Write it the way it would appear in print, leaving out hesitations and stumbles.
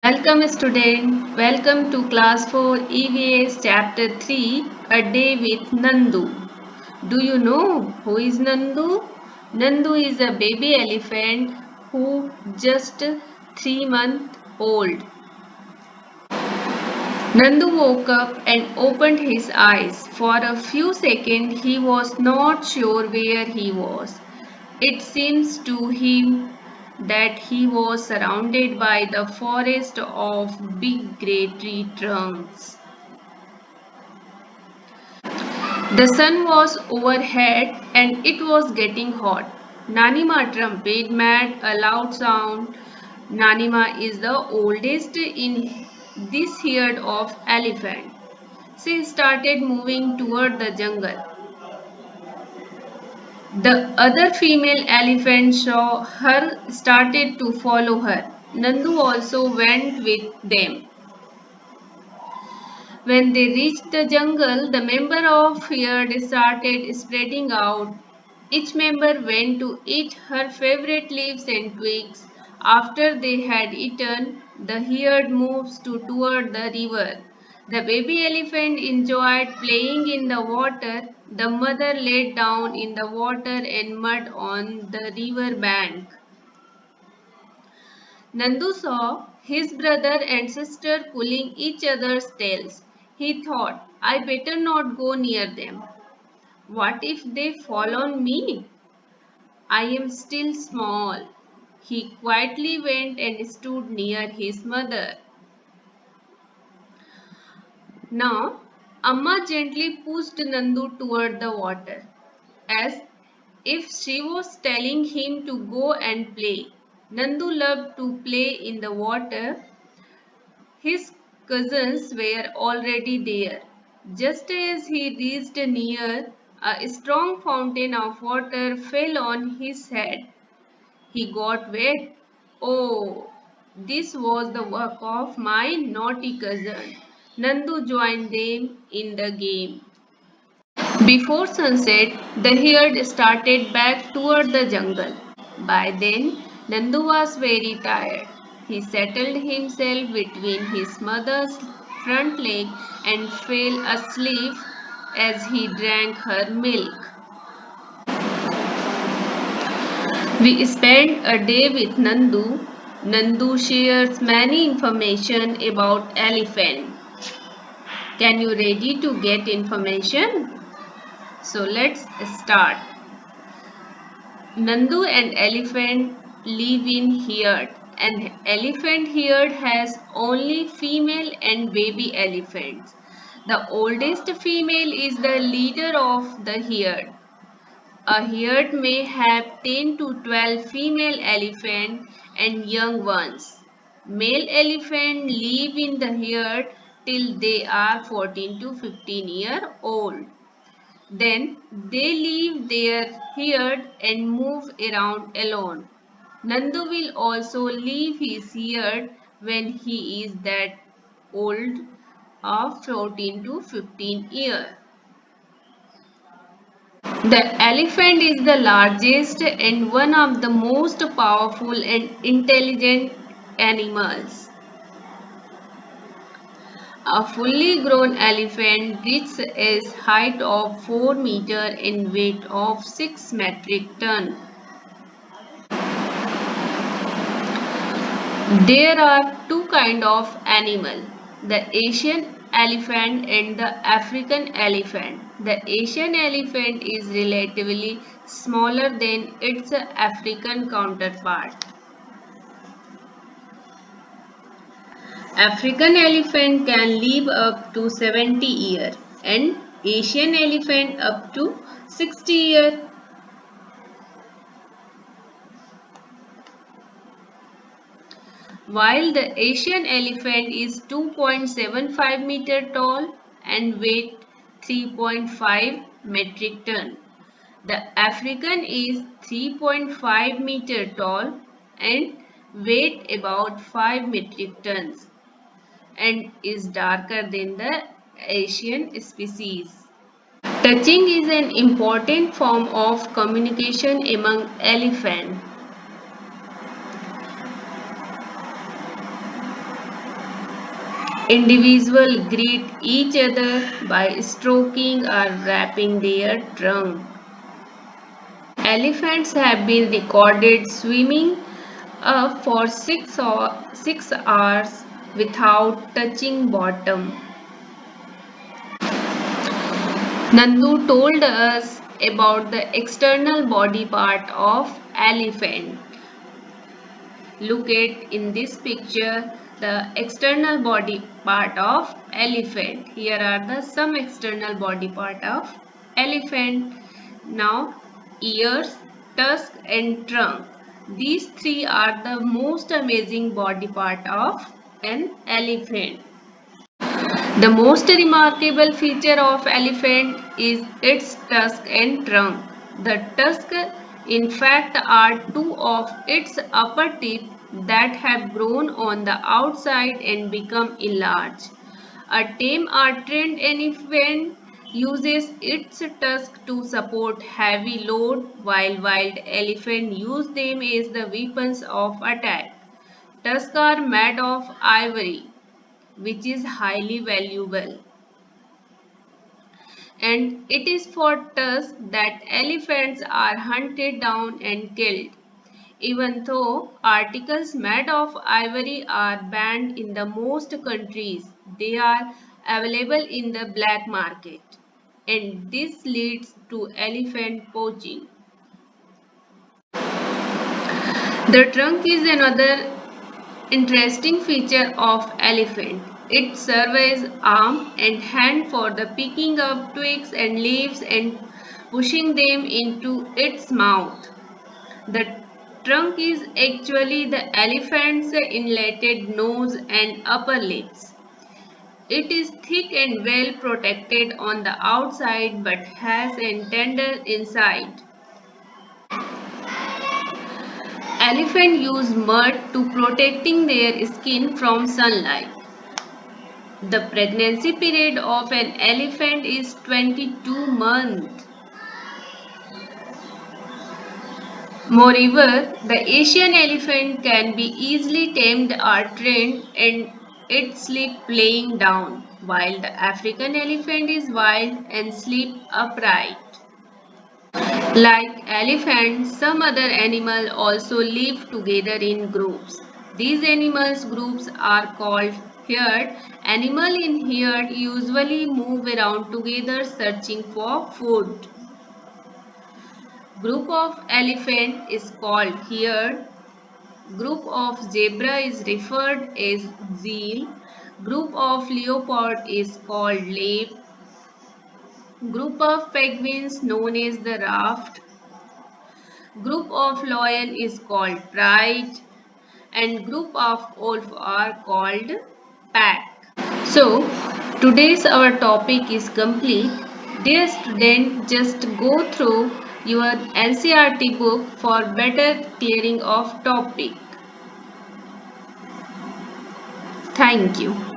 Welcome student, welcome to class 4 EVS chapter 3 A Day with Nandu. Do you know who is Nandu? Nandu is a baby elephant who just 3 months old. Nandu woke up and opened his eyes. For a few seconds he was not sure where he was. It seems to him that he was surrounded by the forest of big grey tree trunks. The sun was overhead and it was getting hot. Nanima trumpet made a loud sound. Nanima is the oldest in this herd of elephant. She started moving toward the jungle. The other female elephant saw her started to follow her. Nandu also went with them. When they reached the jungle, the member of herd started spreading out. Each member went to eat her favorite leaves and twigs. After they had eaten, the herd moves toward the river. The baby elephant enjoyed playing in the water. The mother laid down in the water and mud on the river bank. Nandu saw his brother and sister pulling each other's tails. He thought, I better not go near them. What if they fall on me? I am still small. He quietly went and stood near his mother. Now, Amma gently pushed Nandu toward the water, as if she was telling him to go and play. Nandu loved to play in the water. His cousins were already there. Just as he reached near, a strong fountain of water fell on his head. He got wet. Oh, this was the work of my naughty cousin. Nandu joined them in the game. Before sunset, the herd started back toward the jungle. By then, Nandu was very tired. He settled himself between his mother's front leg and fell asleep as he drank her milk. We spent a day with Nandu. Nandu shares many information about elephant. Can you ready to get information? So let's start. Nandu and elephant live in herd. An elephant herd has only female and baby elephants. The oldest female is the leader of the herd. A herd may have 10 to 12 female elephants and young ones. Male elephants live in the herd till they are 14 to 15-year old. Then they leave their herd and move around alone. Nandu will also leave his herd when he is that old of 14 to 15 years. The elephant is the largest and one of the most powerful and intelligent animals. A fully grown elephant reaches a height of 4 meters and weight of 6 metric tons. There are two kinds of animal, the Asian elephant and the African elephant. The Asian elephant is relatively smaller than its African counterpart. African elephant can live up to 70 years and Asian elephant up to 60 years. While the Asian elephant is 2.75 meter tall and weight 3.5 metric ton. The African is 3.5 meter tall and weight about 5 metric tons and is darker than the Asian species. Touching is an important form of communication among elephants. Individuals greet each other by stroking or wrapping their trunk. Elephants have been recorded swimming for 6 hours without touching bottom. Nandu told us about the external body part of elephant. Look at in this picture the external body part of elephant. Here are the some external body part of elephant. Now ears, tusk and trunk. These three are the most amazing body part of an elephant. The most remarkable feature of elephant is its tusk and trunk. The tusk, in fact, are two of its upper teeth that have grown on the outside and become enlarged. A tame or trained elephant uses its tusk to support heavy load, while wild elephants use them as the weapons of attack. Tusks are made of ivory, which is highly valuable, and it is for tusks that elephants are hunted down and killed. Even though articles made of ivory are banned in the most countries, they are available in the black market, and this leads to elephant poaching. The trunk is another interesting feature of elephant. It serves as arm and hand for the picking up twigs and leaves and pushing them into its mouth. The trunk is actually the elephant's inletted nose and upper lips. It is thick and well protected on the outside but has a tender inside. Elephants use mud to protecting their skin from sunlight. The pregnancy period of an elephant is 22 months. Moreover, the Asian elephant can be easily tamed or trained and it sleep laying down, while the African elephant is wild and sleep upright. Like elephants, some other animals also live together in groups. These animals groups are called herd. Animals in herd usually move around together searching for food. Group of elephant is called herd. Group of zebra is referred as zeal. Group of leopard is called lap. Group of penguins known as the raft. Group of lion is called pride and group of wolf are called pack. So today's our topic is complete. Dear student, just go through your NCERT book for better clearing of topic. Thank you.